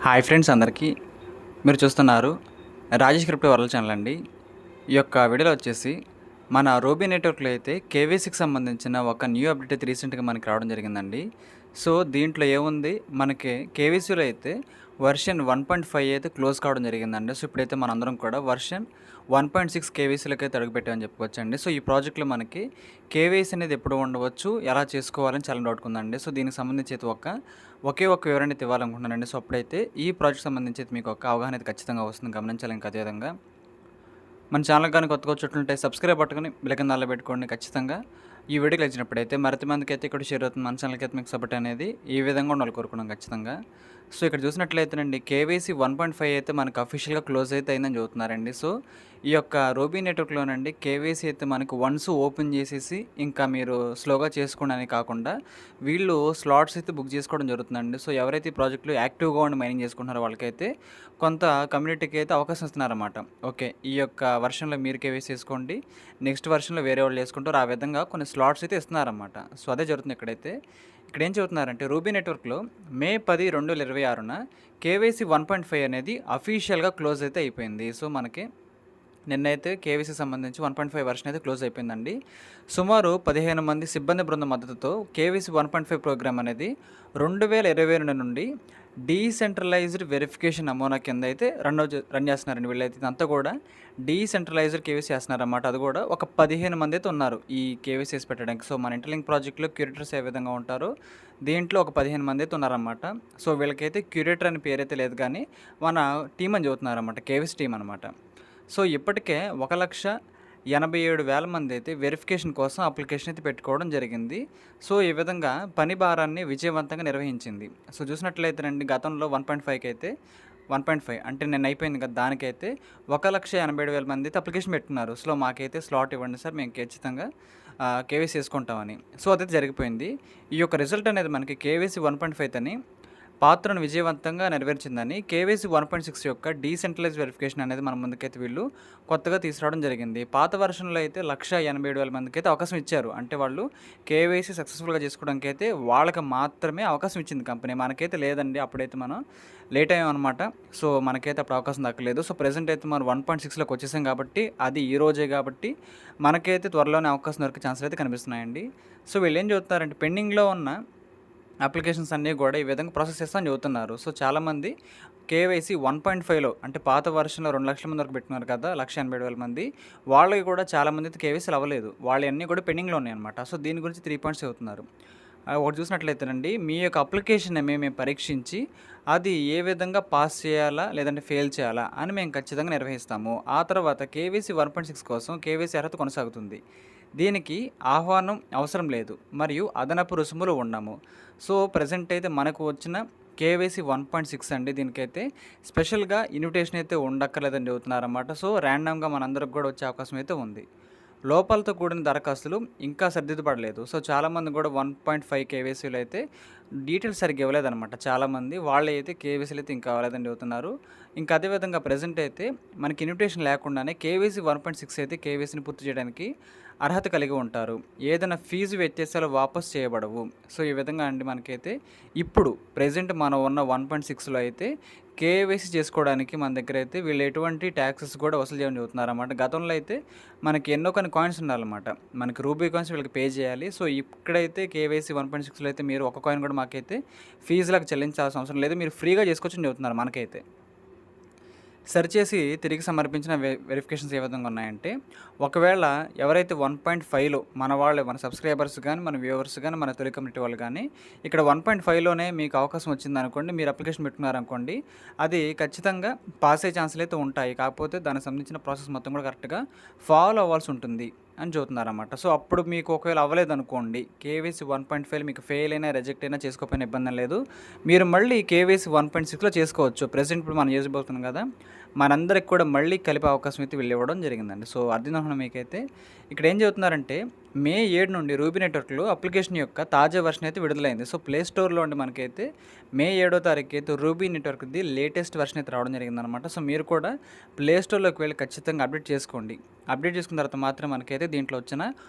Hi friends అందరికీ. మీరు చూస్తున్నారు రాజేష్ క్రిప్టో వరల్డ్ ఛానల్ అండి. ఈ యొక్క వీడియోలో వచ్చేసి మన రోబీ నెట్వర్క్లో అయితే కేవైసీకి సంబంధించిన ఒక న్యూ అప్డేట్ అయితే రీసెంట్గా మనకి రావడం జరిగిందండి. సో దీంట్లో ఏముంది, మనకి కేవైసీలో అయితే వర్షన్ 1.5 అయితే క్లోజ్ కావడం జరిగిందండి. సో ఇప్పుడైతే మనందరం కూడా వర్షన్ 1.6 కేవైసీలకి అయితే అడుగుపెట్టామని చెప్పుకోవచ్చండి. సో ఈ ప్రాజెక్ట్లో మనకి కేవైసీ అనేది ఎప్పుడు ఉండవచ్చు, ఎలా చేసుకోవాలని చాలా డౌట్ ఉందండి. సో దీనికి సంబంధించి అయితే ఒకే ఒక వివరణ అయితే ఇవ్వాలనుకుంటున్నానండి. సో అప్పుడైతే ఈ ప్రాజెక్ట్ సంబంధించి అయితే మీకు ఒక అవగాహన అయితే ఖచ్చితంగా వస్తుంది, గమనించాలి. ఇంకా అదేవిధంగా మన ఛానల్ కానీ కొత్తగా వచ్చేట్లుంటే సబ్స్క్రైబ్ పట్టుకొని బిలకిందాల్లో పెట్టుకోండి. ఖచ్చితంగా ఈ వీడియోకి వచ్చినప్పుడైతే మరింత మందికి అయితే ఇక్కడ షేర్ అవుతుంది. మన ఛానల్కి అయితే మీకు సపోర్ట్ అనేది ఈ విధంగా ఉండాలి కోరుకున్నాం ఖచ్చితంగా. సో ఇక్కడ చూసినట్లయితేనండి, కేవైసీ 1.5 అయితే మనకు అఫీషియల్గా క్లోజ్ అయితే అయిందని చెబుతున్నారండి. సో ఈ యొక్క రోబీ నెట్వర్క్లోనండి కేవైసీ అయితే మనకు వన్స్ ఓపెన్ చేసేసి ఇంకా మీరు స్లోగా చేసుకోవడానికి కాకుండా వీళ్ళు స్లాట్స్ అయితే బుక్ చేసుకోవడం జరుగుతుందండి. సో ఎవరైతే ఈ ప్రాజెక్టులో యాక్టివ్గా ఉండి మైనింగ్ చేసుకుంటున్నారో వాళ్ళకైతే కొంత కమ్యూనిటీకి అయితే అవకాశం ఇస్తున్నారన్నమాట. ఓకే, ఈ యొక్క వర్షన్లో మీరు కేవైసీ చేసుకోండి, నెక్స్ట్ వర్షన్లో వేరే వాళ్ళు చేసుకుంటారు, ఆ విధంగా కొన్ని స్లాట్స్ అయితే ఇస్తున్నారన్నమాట. సో అదే జరుగుతుంది ఇక్కడైతే. ఇక్కడ ఏం చెబుతున్నారంటే, రూబీ నెట్వర్క్లో మే 10, 2026న కేవైసీ 1.5 అనేది అఫీషియల్గా క్లోజ్ అయితే అయిపోయింది. సో మనకి నిన్నైతే కేవైసీ సంబంధించి 1.5 వర్షన్ అయితే క్లోజ్ అయిపోయిందండి. సుమారు 15 మంది సిబ్బంది బృందం మద్దతుతో కేవైసీ 1.5 ప్రోగ్రామ్ అనేది 2022 నుండి డీసెంట్రలైజ్డ్ వెరిఫికేషన్ నమూనా కింద అయితే రన్ చేస్తున్నారండి. వీళ్ళైతే ఇదంతా కూడా డీసెంట్రలైజ్డ్ కేవైసీ చేస్తున్నారన్నమాట. అది కూడా ఒక 15 మంది అయితే ఉన్నారు ఈ కేవైసీ వేసి పెట్టడానికి. సో మన ఇంటర్లింక్ ప్రాజెక్ట్లో క్యూరేటర్స్ ఏ విధంగా ఉంటారో దీంట్లో ఒక 15 మంది అయితే ఉన్నారన్నమాట. సో వీళ్ళకైతే క్యూరేటర్ అని పేరైతే లేదు, కానీ మన టీం అని చెబుతున్నారన్నమాట, కేవైసీ టీం అనమాట. సో ఇప్పటికే 1,87,000 మంది అయితే వెరిఫికేషన్ కోసం అప్లికేషన్ అయితే పెట్టుకోవడం జరిగింది. సో ఈ విధంగా పని భారాన్ని విజయవంతంగా నిర్వహించింది. సో చూసినట్లయితేనండి, గతంలో 1.5కి అయితే 1.5 అంటే నిన్న అయిపోయింది కదా, దానికైతే 1,87,000 మంది అయితే అప్లికేషన్ పెట్టుకున్నారు. సో మాకైతే స్లాట్ ఇవ్వండి సార్, మేము ఖచ్చితంగా కేవైసీ చేసుకుంటామని. సో అదైతే జరిగిపోయింది. ఈ యొక్క రిజల్ట్ అనేది మనకి కేవైసీ 1.5 అని పాత్రను విజయవంతంగా నెరవేర్చిందని కేవైసీ 1.6 యొక్క డీసెంట్రలైజ్ వెరిఫికేషన్ అనేది మన ముందుకైతే వీళ్ళు కొత్తగా తీసుకురావడం జరిగింది. పాత వర్షన్లో అయితే 1,87,000 మందికి అయితే అవకాశం ఇచ్చారు. అంటే వాళ్ళు కేవైసీ సక్సెస్ఫుల్గా చేసుకోవడానికి అయితే వాళ్ళకి మాత్రమే అవకాశం ఇచ్చింది కంపెనీ. మనకైతే లేదండి, అప్పుడైతే మనం లేట్ అయ్యాం అనమాట. సో మనకైతే అప్పుడు అవకాశం దక్కలేదు. సో ప్రెజెంట్ అయితే మనం 1.6లోకి వచ్చేసాం కాబట్టి, అది ఈ రోజే కాబట్టి మనకైతే త్వరలోనే అవకాశం దొరికే ఛాన్సులు అయితే కనిపిస్తున్నాయండి. సో వీళ్ళు ఏం చెబుతున్నారంటే, పెండింగ్లో ఉన్న అప్లికేషన్స్ అన్నీ కూడా ఈ విధంగా ప్రాసెస్ చేస్తామని చెబుతున్నారు. సో చాలామంది కేవైసీ 1.5లో అంటే పాత వర్షన్లో 2,00,000 మంది వరకు పెట్టుకున్నారు కదా, 1,87,000 మంది, వాళ్ళకి కూడా చాలామంది అయితే కేవైసీలు అవ్వలేదు. వాళ్ళన్నీ కూడా పెండింగ్లో ఉన్నాయన్నమాట. సో దీని గురించి 3 పాయింట్స్ చెబుతున్నారు. ఒకటి చూసినట్లయితేనండి, మీ యొక్క అప్లికేషన్ మేము పరీక్షించి అది ఏ విధంగా పాస్ చేయాలా లేదంటే ఫెయిల్ చేయాలా అని మేము ఖచ్చితంగా నిర్వహిస్తాము. ఆ తర్వాత కేవైసీ 1.6 కోసం కేవైసీ అర్హత కొనసాగుతుంది. దీనికి ఆహ్వానం అవసరం లేదు మరియు అదనపు రుసుములు ఉండము. సో ప్రజెంట్ అయితే మనకు వచ్చిన కేవైసీ 1.6 అండి. దీనికైతే స్పెషల్గా ఇన్విటేషన్ అయితే ఉండక్కర్లేదని చెబుతున్నారన్నమాట. సో ర్యాండమ్గా మనందరికి కూడా వచ్చే అవకాశం అయితే ఉంది. లోపాలతో కూడిన దరఖాస్తులు ఇంకా సరిదిద్దపడలేదు. సో చాలామంది కూడా 1.5 కేవైసీలు అయితే డీటెయిల్స్ సరిగ్గా ఇవ్వలేదన్నమాట. చాలామంది వాళ్ళు అయితే కేవైసీలు అయితే ఇంకా అవ్వలేదని చెబుతున్నారు. ఇంకా అదేవిధంగా ప్రజెంట్ అయితే మనకి ఇన్విటేషన్ లేకుండానే కేవైసీ 1.6 అయితే కేవైసీని పూర్తి చేయడానికి అర్హత కలిగి ఉంటారు. ఏదైనా ఫీజు వ్యత్యాసాలు వాపసు చేయబడవు. సో ఈ విధంగా అండి మనకైతే ఇప్పుడు ప్రెజెంట్ మనం ఉన్న 1.6లో అయితే కేవైసీ చేసుకోవడానికి మన దగ్గర అయితే వీళ్ళు ఎటువంటి ట్యాక్సెస్ కూడా వసూలు చేయమని చెబుతున్నారన్నమాట. గతంలో అయితే మనకి ఎన్నో కొన్ని కాయిన్స్ ఉండాలన్నమాట, మనకి రూబీ కాయిన్స్ వీళ్ళకి పే చేయాలి. సో ఇక్కడైతే కేవైసీ 1.6లో అయితే మీరు ఒక కాయిన్ కూడా మాకైతే ఫీజులకు చెల్లించాల్సిన అవసరం లేదు, మీరు ఫ్రీగా చేసుకోవచ్చని చెబుతున్నారు మనకైతే. సరిచేసి తిరిగి సమర్పించిన వెరిఫికేషన్స్ ఏ విధంగా ఉన్నాయంటే, ఒకవేళ ఎవరైతే 1.5లో మన సబ్స్క్రైబర్స్ కానీ, మన వ్యూవర్స్ కానీ, మన తొలి కమ్యూనిటీ వాళ్ళు కానీ ఇక్కడ 1.5లోనే మీకు అవకాశం వచ్చిందనుకోండి, మీరు అప్లికేషన్ పెట్టుకున్నారనుకోండి, అది ఖచ్చితంగా పాస్ అయ్యే ఛాన్సులు అయితే ఉంటాయి. కాకపోతే దానికి సంబంధించిన ప్రాసెస్ మొత్తం కూడా కరెక్ట్గా ఫాలో అవ్వాల్సి ఉంటుంది అని చెబుతున్నారన్నమాట. సో అప్పుడు మీకు ఒకవేళ అవ్వలేదనుకోండి, కేవైసీ 1.5 మీకు ఫెయిల్ అయినా రిజెక్ట్ అయినా చేసుకోకపోయినా ఇబ్బంది లేదు, మీరు మళ్ళీ కేవైసీ 1.6లో చేసుకోవచ్చు. ప్రెసెంట్ ఇప్పుడు మనం చేసుకోబోతున్నాం కదా, మనందరికి కూడా మళ్ళీ కలిపే అవకాశం అయితే వీళ్ళు ఇవ్వడం జరిగిందండి. సో అర్థం మీకైతే ఇక్కడ ఏం చెబుతున్నారంటే, మే 7 నుండి రూబీ నెట్వర్క్‌లో అప్లికేషన్ యొక్క తాజా వెర్షన్ అయితే విడుదలైంది. సో, ప్లే స్టోర్‌లో అండి మనకైతే మే 7 తారీఖు అయితే రూబీ నెట్వర్క్‌ది లేటెస్ట్ వెర్షన్ అయితే రావడం జరిగిందనమాట. సో, మీరు కూడా ప్లే స్టోర్‌లోకి వెళ్లి ఖచ్చితంగా అప్డేట్ చేసుకోండి. అప్డేట్ చేసుకున్న తర్వాత మాత్రం మనకైతే దీంట్లో వచ్చిన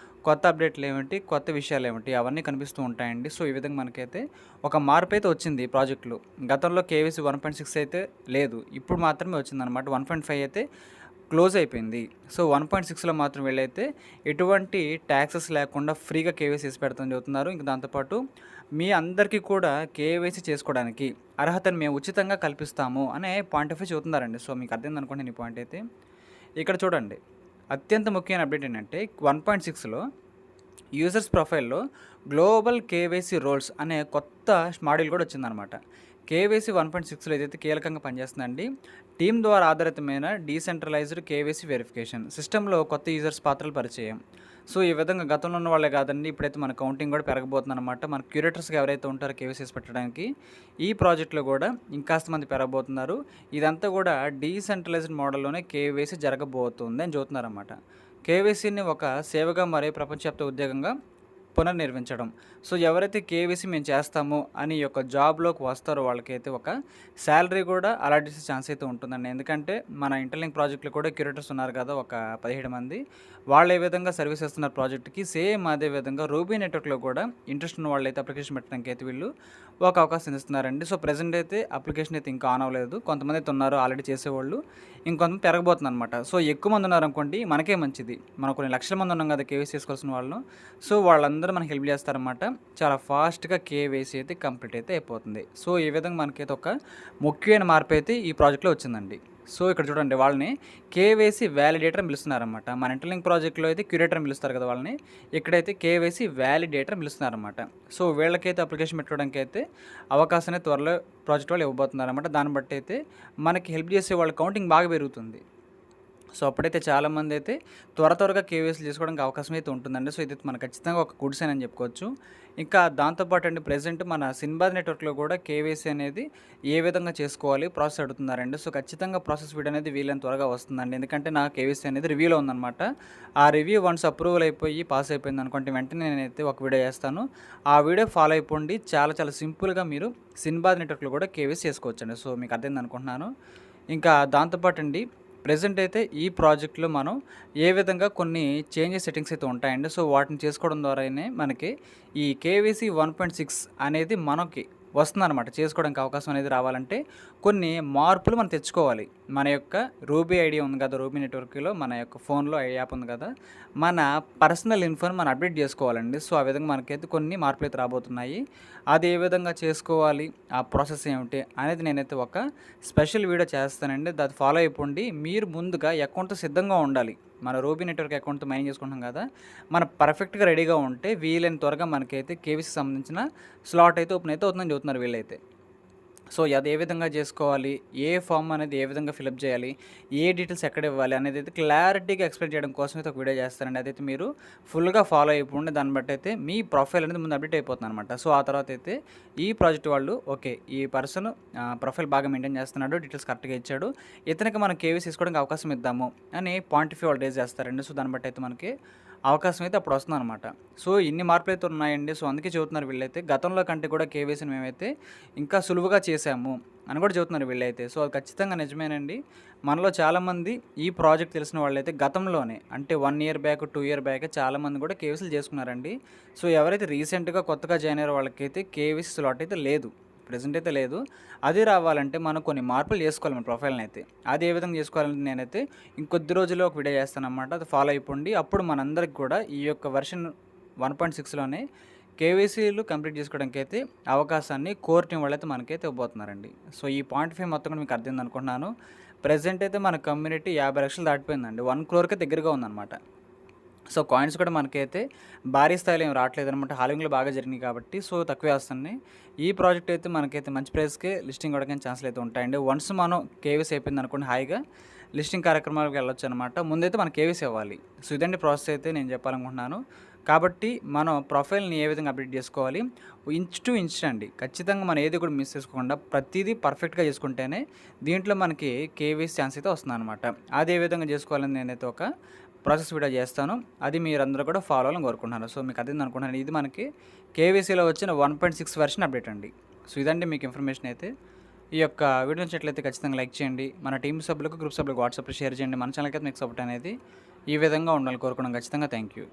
కొత్త అప్డేట్‌లు ఏమిటి, కొత్త విషయాలేమిటి అవన్నీ కనిపిస్తూ ఉంటాయండి. సో, ఈ విధంగా మనకైతే ఒక మార్పయితే వచ్చింది ఈ ప్రాజెక్ట్‌లో. గతంలో కేవైసీ 1.6 అయితే లేదు. ఇప్పుడు మాత్రమే వచ్చిందనమాట. 1.5 అయితే క్లోజ్ అయిపోయింది. సో, 1.6లో మాత్రం వీళ్ళైతే ఎటువంటి టాక్సెస్ లేకుండా ఫ్రీగా కేవైసీ చేసి పెడతామని చెబుతున్నారు. ఇంక దాంతో పాటు మీ అందరికీ కూడా కేవైసీ చేసుకోవడానికి అర్హతను మేము ఉచితంగా కల్పిస్తాము అనే పాయింట్ ఆఫ్ వ్యూ చెబుతున్నారండి. సో, మీకు అర్థమైంది అనుకుంటాను ఈ పాయింట్ అయితే. ఇక్కడ చూడండి, అత్యంత ముఖ్యమైన అప్డేట్ ఏంటంటే 1.6లో యూజర్స్ ప్రొఫైల్‌లో గ్లోబల్ కేవైసీ రోల్స్ అనే కొత్త మాడ్యూల్ కూడా వచ్చిందనమాట. కేవైసీ 1.6లో ఏదైతే కీలకంగా పనిచేస్తుందండి, టీమ్ ద్వారా ఆధారితమైన డీసెంట్రలైజ్డ్ కేవైసీ వెరిఫికేషన్ సిస్టమ్‌లో కొత్త యూజర్స్ పాత్రలు పరిచయం. సో, ఈ విధంగా గతంలో ఉన్న వాళ్ళే కాదండి, ఇప్పుడైతే మన కౌంటింగ్ కూడా పెరగబోతుందన్నమాట. మన క్యూరేటర్స్‌గా ఎవరైతే ఉంటారో కేవైసీస్ పెట్టడానికి ఈ ప్రాజెక్ట్‌లో కూడా ఇంకాస్త మంది పెరగబోతున్నారు. ఇదంతా కూడా డీసెంట్రలైజ్డ్ మోడల్‌లోనే కేవైసీ జరగబోతుంది అని చెబుతున్నారన్నమాట. కేవైసీని ఒక సేవగా మరియు ప్రపంచవ్యాప్త ఉద్యోగంగా పునర్నిర్మించడం. సో, ఎవరైతే కేవైసీ మేము చేస్తాము అని ఈ యొక్క జాబ్‌లోకి వస్తారో వాళ్ళకైతే ఒక సాలరీ కూడా అలాట్ చేసే ఛాన్స్ అయితే ఉంటుందండి. ఎందుకంటే మన ఇంటర్లింక్ ప్రాజెక్ట్‌లో కూడా క్యూరేటర్స్ ఉన్నారు కదా! ఒక 17 మంది. వాళ్ళు ఏ విధంగా సర్వీస్ ఇస్తున్నారు ప్రాజెక్ట్‌కి, సేమ్ అదే విధంగా రూబీ నెట్వర్క్‌లో కూడా ఇంట్రెస్ట్ ఉన్న వాళ్ళైతే అప్లికేషన్ పెట్టడానికి అయితే వీళ్ళు ఒక అవకాశం ఇస్తున్నారండి. సో, ప్రెజెంట్ అయితే అప్లికేషన్ అయితే ఇంకా ఆన్ అవ్వలేదు. కొంతమంది అయితే ఉన్నారు ఆల్రెడీ చేసేవాళ్ళు. ఇంకొంతమంది పెరగబోతుందనమాట. సో, ఎక్కువ మంది ఉన్నారనుకోండి మనకే మంచిది. మనం కొన్ని లక్షల మంది ఉన్నాం కదా కేవైసీ చేసుకోవాల్సిన వాళ్ళు. సో, వాళ్ళందరూ మనకి హెల్ప్ చేస్తారనమాట. చాలా ఫాస్ట్‌గా కేవైసీ అయితే కంప్లీట్ అయితే అయిపోతుంది. సో, ఈ విధంగా మనకైతే ఒక ముఖ్యమైన మార్పు అయితే ఈ ప్రాజెక్ట్‌లో వచ్చిందండి. సో, ఇక్కడ చూడండి, వాళ్ళని కేవైసీ వాలిడేటర్ అని పిలుస్తున్నారనమాట. మన ఇంటర్లింక్ ప్రాజెక్ట్‌లో అయితే క్యూరేటర్ అని పిలుస్తారు కదా వాళ్ళని. ఇక్కడైతే కేవైసీ వాలిడేటర్ అని పిలుస్తున్నారనమాట. సో, వీళ్ళకైతే అప్లికేషన్ పెట్టుకోవడానికి అయితే అవకాశాన్ని త్వరలో ప్రాజెక్ట్ వాళ్ళు ఇవ్వబోతున్నారనమాట. దాన్ని బట్టి అయితే మనకి హెల్ప్ చేసే వాళ్ళ కౌంటింగ్ బాగా పెరుగుతుంది. సో, అప్పుడైతే చాలామంది అయితే త్వరగా కేవైసీలు చేసుకోవడానికి అవకాశం అయితే ఉంటుందండి. సో, ఇది మనకు ఖచ్చితంగా ఒక గుడ్ సైన్ అని చెప్పుకోవచ్చు. ఇంకా దాంతో పాటు అండి, ప్రెజెంట్ మన సిన్బాద్ నెట్వర్క్‌లో కూడా కేవైసీ అనేది ఏ విధంగా చేసుకోవాలి ప్రాసెస్ అడుగుతున్నారండి. సో, ఖచ్చితంగా ప్రాసెస్ వీడియో అనేది వీలైనంత త్వరగా వస్తుందండి. ఎందుకంటే నా కేవైసీ అనేది రివ్యూలో ఉందనమాట. ఆ రివ్యూ వన్స్ అప్రూవల్ అయిపోయి పాస్ అయిపోయింది అనుకుంటే వెంటనే నేనైతే ఒక వీడియో చేస్తాను. ఆ వీడియో ఫాలో అయిపోండి. చాలా సింపుల్‌గా మీరు సిన్బాద్ నెట్వర్క్‌లో కూడా కేవైసీ చేసుకోవచ్చండి. సో, మీకు అర్థమైంది అనుకుంటున్నాను. ఇంకా దాంతో పాటండి, ప్రెజెంట్ అయితే ఈ ప్రాజెక్ట్‌లో మనం ఏ విధంగా కొన్ని చేంజెస్ సెట్టింగ్స్ అయితే ఉంటాయండి. సో, వాటిని చేసుకోవడం ద్వారానే మనకి ఈ కేవైసీ 1.6 అనేది మనకి వస్తుందనమాట. చేసుకోవడానికి అవకాశం అనేది రావాలంటే కొన్ని మార్పులు మనం తెచ్చుకోవాలి. మన యొక్క రూబీ ఐడీ ఉంది కదా! రూబీ నెట్వర్క్‌లో మన యొక్క ఫోన్‌లో యాప్ ఉంది కదా! మన పర్సనల్ ఇన్ఫోని మనం అప్డేట్ చేసుకోవాలండి. సో, ఆ విధంగా మనకైతే కొన్ని మార్పులైతే రాబోతున్నాయి. అది ఏ విధంగా చేసుకోవాలి, ఆ ప్రాసెస్ ఏమిటి అనేది నేనైతే ఒక స్పెషల్ వీడియో చేస్తానండి. అది ఫాలో అయిపోండి. మీరు ముందుగా అకౌంట్‌తో సిద్ధంగా ఉండాలి. మన రూబీ నెట్వర్క్ అకౌంట్‌తో మైనింగ్ చేసుకుంటున్నాం కదా! మనం పర్ఫెక్ట్‌గా రెడీగా ఉంటే వీలైన త్వరగా మనకైతే కేవైసీకి సంబంధించిన స్లాట్ అయితే ఓపెన్ అయితే అవుతుందని చెబుతున్నారు వీళ్ళైతే. సో, అది ఏ విధంగా చేసుకోవాలి, ఏ ఫామ్ అనేది ఏ విధంగా ఫిలప్ చేయాలి, ఏ డీటెయిల్స్ ఎక్కడ ఇవ్వాలి అనేది అయితే క్లారిటీగా ఎక్స్‌ప్లెయిన్ చేయడం కోసం అయితే ఒక వీడియో చేస్తానండి. అదైతే మీరు ఫుల్‌గా ఫాలో అయిపోండి. దాన్ని బట్టి అయితే మీ ప్రొఫైల్ అనేది ముందు అప్డేట్ అయిపోతుందనమాట. సో, ఆ తర్వాత అయితే ఈ ప్రాజెక్ట్ వాళ్ళు ఓకే, ఈ పర్సన్ ప్రొఫైల్ బాగా మెయింటైన్ చేస్తున్నాడు, డీటెయిల్స్ కరెక్ట్‌గా ఇచ్చాడు, ఇతనికి మనం కేవైసీ తీసుకోవడానికి అవకాశం ఇద్దాము అని పాయింట్ ఆఫ్ వ్యూ వాళ్ళు రేజ్ చేస్తారండి. సో, దాన్ని బట్టి అయితే మనకి అవకాశం అయితే అప్పుడు వస్తుందనమాట. సో, ఇన్ని మార్పులైతే ఉన్నాయండి. సో, అందుకే చెబుతున్నారు వీళ్ళైతే గతంలో కంటే కూడా కేవైసీని మేమైతే ఇంకా సులువుగా చేశాము అని కూడా చెబుతున్నారు వీళ్ళైతే. సో, అది ఖచ్చితంగా నిజమేనండి. మనలో చాలామంది ఈ ప్రాజెక్ట్ తెలిసిన వాళ్ళైతే గతంలోనే అంటే 1 ఇయర్ బ్యాక్, 2 ఇయర్ బ్యాక్ చాలామంది కూడా కేవైసీలు చేసుకున్నారండి. సో, ఎవరైతే రీసెంట్‌గా కొత్తగా జాయిన్ అయ్యారో వాళ్ళకైతే కేవైసీ స్లాట్ అయితే లేదు. ప్రెజెంట్ అయితే లేదు. అది రావాలంటే మనం కొన్ని మార్పులు చేసుకోవాలి మన ప్రొఫైల్‌ని అయితే. అది ఏ విధంగా చేసుకోవాలంటే నేనైతే ఇంకొద్ది రోజుల్లో ఒక వీడియో చేస్తానన్నమాట. అది ఫాలో అయిపోండి. అప్పుడు మనందరికి కూడా ఈ యొక్క వెర్షన్ 1.6లోనే కేవైసీలు కంప్లీట్ చేసుకోవడానికైతే అవకాశాన్ని కోర్ టీమ్ వాళ్ళైతే మనకైతే ఇవ్వబోతున్నారండి. సో, ఈ పాయింట్ ఆఫ్ వ్యూ మొత్తం కూడా మీకు అర్థమైంది అనుకుంటున్నాను. ప్రెజెంట్ అయితే మన కమ్యూనిటీ 50 లక్షలు దాటిపోయిందండి. 1 క్రోర్‌కి దగ్గరగా ఉందన్నమాట. సో, కాయిన్స్ కూడా మనకైతే భారీ స్థాయిలో ఏమి రావట్లేదనమాట. హాలింగ్‌లో బాగా జరిగినాయి కాబట్టి సో, తక్కువే వస్తున్నాయి. ఈ ప్రాజెక్ట్ అయితే మనకైతే మంచి ప్రైస్‌కే లిస్టింగ్ అవ్వడానికి ఛాన్స్‌లు అయితే ఉంటాయండి. వన్స్ మనం కేవైసీ అయిపోయిందనుకోండి, హాయిగా లిస్టింగ్ కార్యక్రమాలకు వెళ్ళొచ్చనమాట. ముందైతే మనకు కేవైసీ అవ్వాలి. సో, ఇదండి ప్రాసెస్ అయితే నేను చెప్పాలనుకుంటున్నాను. కాబట్టి మనం ప్రొఫైల్‌ని ఏ విధంగా అప్డేట్ చేసుకోవాలి, ఇంచ్ టు ఇంచ్ అండి. ఖచ్చితంగా మనం ఏది కూడా మిస్ చేసుకోకుండా ప్రతీదీ పర్ఫెక్ట్‌గా చేసుకుంటేనే దీంట్లో మనకి కేవైసీ ఛాన్స్ అయితే వస్తుందనమాట. అది ఏ విధంగా చేసుకోవాలని నేనైతే ఒక ప్రాసెస్ వీడియో చేస్తాను. అది మీరందరూ కూడా ఫాలో అవ్వాలని కోరుకుంటున్నాను. సో మీకు అర్థమైంది అనుకుంటున్నాను. ఇది మనకి కేవైసీలో వచ్చిన 1.6 వెర్షన్ అప్డేట్ అండి. సో ఇదండి మీకు ఇన్ఫర్మేషన్ అయితే. ఈ యొక్క వీడియో నచ్చినట్లయితే ఖచ్చితంగా లైక్ చేయండి. మన టీమ్ సభ్యులకు, గ్రూప్ సభ్యులకు వాట్సాప్లో షేర్ చేయండి. మన ఛానల్కి అయితే మీకు సపోర్ట్ అనేది ఈ విధంగా ఉండాలని కోరుకున్నాం. ఖచ్చితంగా థ్యాంక్ యూ.